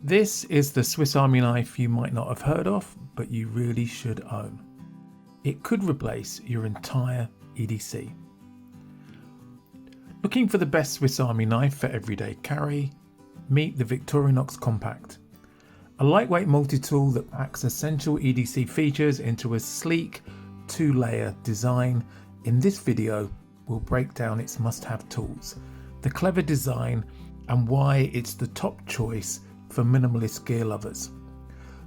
This is the Swiss Army knife you might not have heard of, but you really should own. It could replace your entire EDC. Looking for the best Swiss Army knife for everyday carry? Meet the Victorinox Compact, a lightweight multi-tool that packs essential EDC features into a sleek 2-layer design. In this video, we'll break down its must-have tools, the clever design, and why it's the top choice for minimalist gear lovers.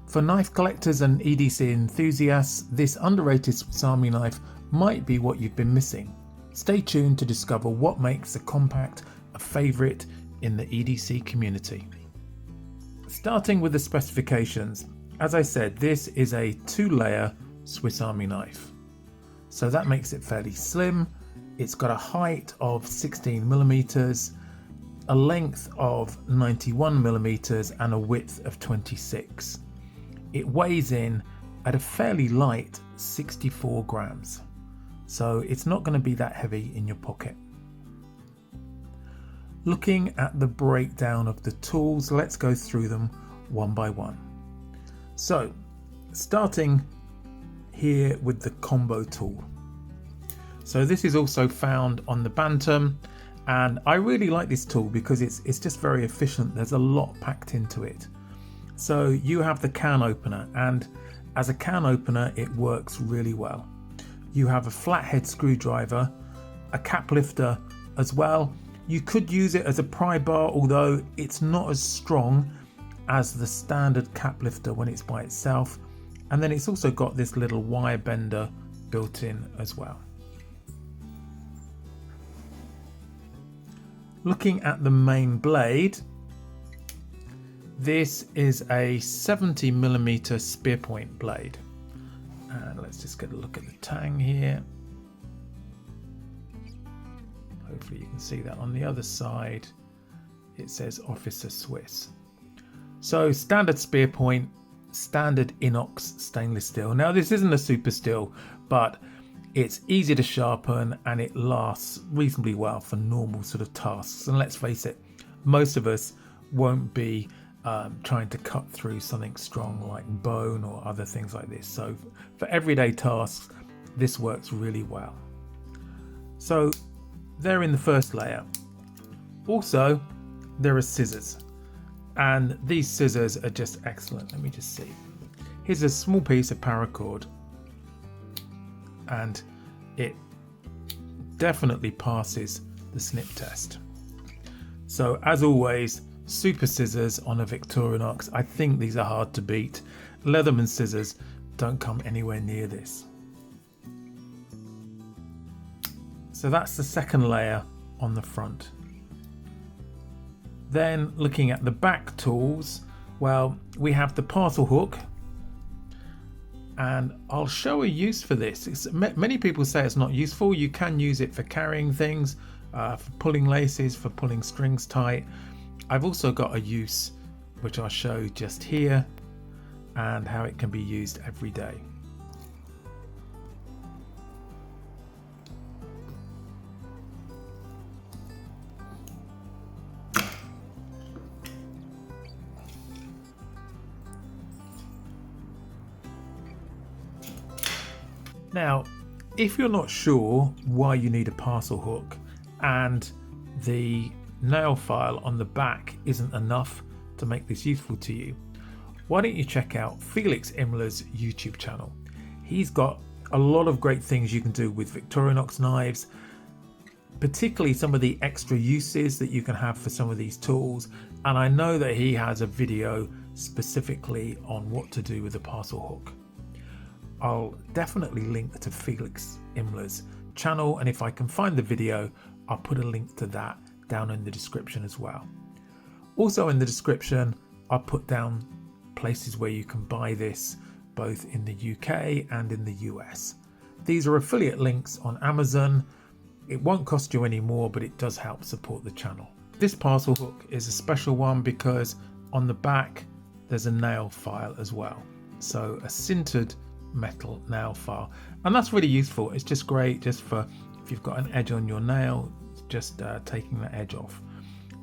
For knife collectors and EDC enthusiasts, this underrated Swiss Army knife might be what you've been missing. Stay tuned to discover what makes the Compact a favourite in the EDC community. Starting with the specifications, as I said, this is a 2-layer Swiss Army knife. So that makes it fairly slim. It's got a height of 16mm, a length of 91mm and a width of 26. It weighs in at a fairly light 64 grams. So it's not going to be that heavy in your pocket. Looking at the breakdown of the tools, let's go through them one by one. So starting here with the combo tool. So this is also found on the Bantam, and I really like this tool because it's just very efficient. There's a lot packed into it. So you have the can opener, and as a can opener it works really well. You have a flathead screwdriver, a cap lifter as well. You could use it as a pry bar, although it's not as strong as the standard cap lifter when it's by itself. And then it's also got this little wire bender built in as well. Looking at the main blade, this is a 70mm spear point blade. And let's just get a look at the tang here. Hopefully you can see that. On the other side it says Officer Swiss. So standard spear point, standard inox stainless steel. Now this isn't a super steel, but it's easy to sharpen and it lasts reasonably well for normal sort of tasks. And let's face it, most of us won't be trying to cut through something strong like bone or other things like this. So for everyday tasks, this works really well. So they're in the first layer. Also, there are scissors, and these scissors are just excellent. Let me just see. Here's a small piece of paracord, and it definitely passes the snip test. So as always, super scissors on a Victorinox. I think these are hard to beat. Leatherman scissors don't come anywhere near this. So that's the second layer on the front. Then looking at the back tools, well, we have the parcel hook, and I'll show a use for this. Many people say it's not useful. You can use it for carrying things, for pulling laces, for pulling strings tight. I've also got a use which I'll show just here, and how it can be used every day. Now, if you're not sure why you need a parcel hook and the nail file on the back isn't enough to make this useful to you, why don't you check out Felix Imler's YouTube channel. He's got a lot of great things you can do with Victorinox knives, particularly some of the extra uses that you can have for some of these tools, and I know that he has a video specifically on what to do with the parcel hook. I'll definitely link to Felix Imler's channel, and if I can find the video, I'll put a link to that down in the description as well. Also in the description, I'll put down places where you can buy this, both in the UK and in the US. These are affiliate links on Amazon. It won't cost you any more, but it does help support the channel. This parcel hook is a special one because on the back there's a nail file as well. So a sintered metal nail file, and that's really useful. It's just great just for if you've got an edge on your nail, just taking the edge off.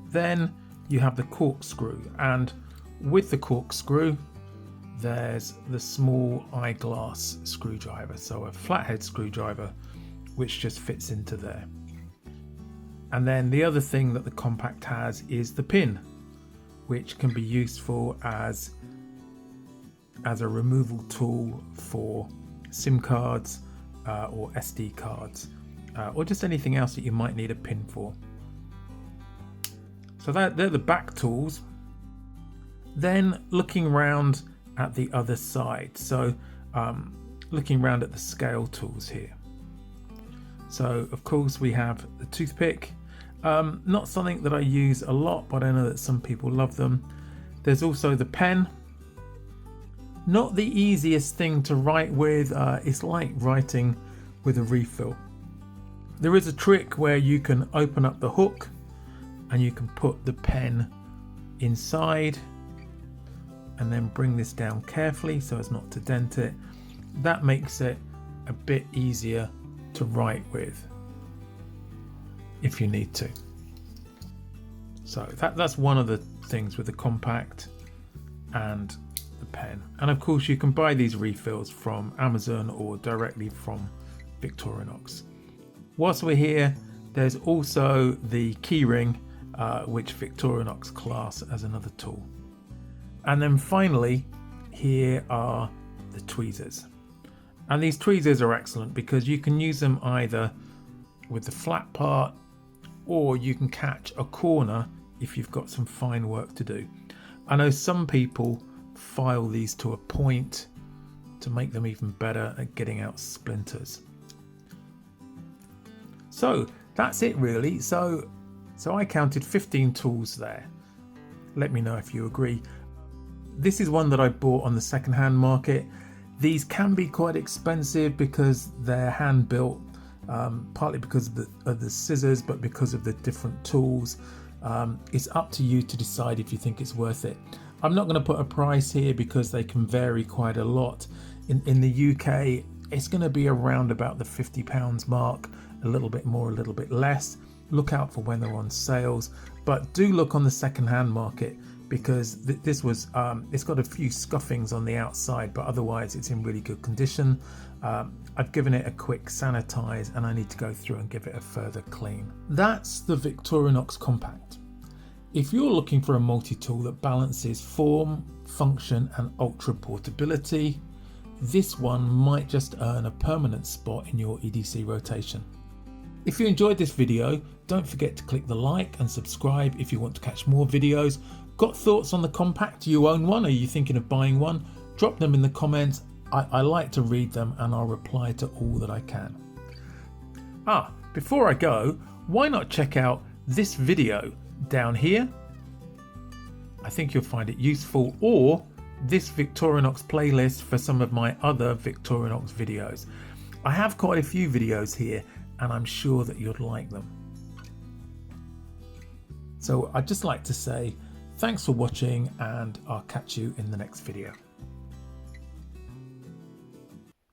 Then you have the corkscrew, and with the corkscrew, there's the small eyeglass screwdriver, so a flathead screwdriver which just fits into there. And then the other thing that the Compact has is the pin, which can be useful as a removal tool for SIM cards or SD cards, or just anything else that you might need a pin for. So they're the back tools. Then looking around at the other side, so looking around at the scale tools here. So of course we have the toothpick, not something that I use a lot, but I know that some people love them. There's also the pen. Not the easiest thing to write with, it's like writing with a refill. There is a trick where you can open up the hook and you can put the pen inside and then bring this down carefully so as not to dent it. That makes it a bit easier to write with if you need to. So that's one of the things with the Compact and the pen. And of course you can buy these refills from Amazon or directly from Victorinox. Whilst we're here, there's also the keyring, which Victorinox class as another tool. And then finally, here are the tweezers. And these tweezers are excellent because you can use them either with the flat part, or you can catch a corner if you've got some fine work to do. I know some people file these to a point to make them even better at getting out splinters. So that's it really. So I counted 15 tools there. Let me know if you agree. This is one that I bought on the second-hand market. These can be quite expensive because they're hand built, partly because of the scissors, but because of the different tools. It's up to you to decide if you think it's worth it. I'm not going to put a price here because they can vary quite a lot. In the UK, it's going to be around about the £50 mark, a little bit more, a little bit less. Look out for when they're on sales, but do look on the second-hand market because this was, it's got a few scuffings on the outside, but otherwise it's in really good condition. I've given it a quick sanitize and I need to go through and give it a further clean. That's the Victorinox Compact. If you're looking for a multi-tool that balances form, function and ultra portability, this one might just earn a permanent spot in your EDC rotation. If you enjoyed this video, don't forget to click the like and subscribe if you want to catch more videos. Got thoughts on the Compact? Do you own one? Are you thinking of buying one? Drop them in the comments. I like to read them and I'll reply to all that I can. Before I go, why not check out this video down here? I think you'll find it useful, or this Victorinox playlist for some of my other Victorinox videos. I have quite a few videos here and I'm sure that you'd like them. So I'd just like to say thanks for watching and I'll catch you in the next video.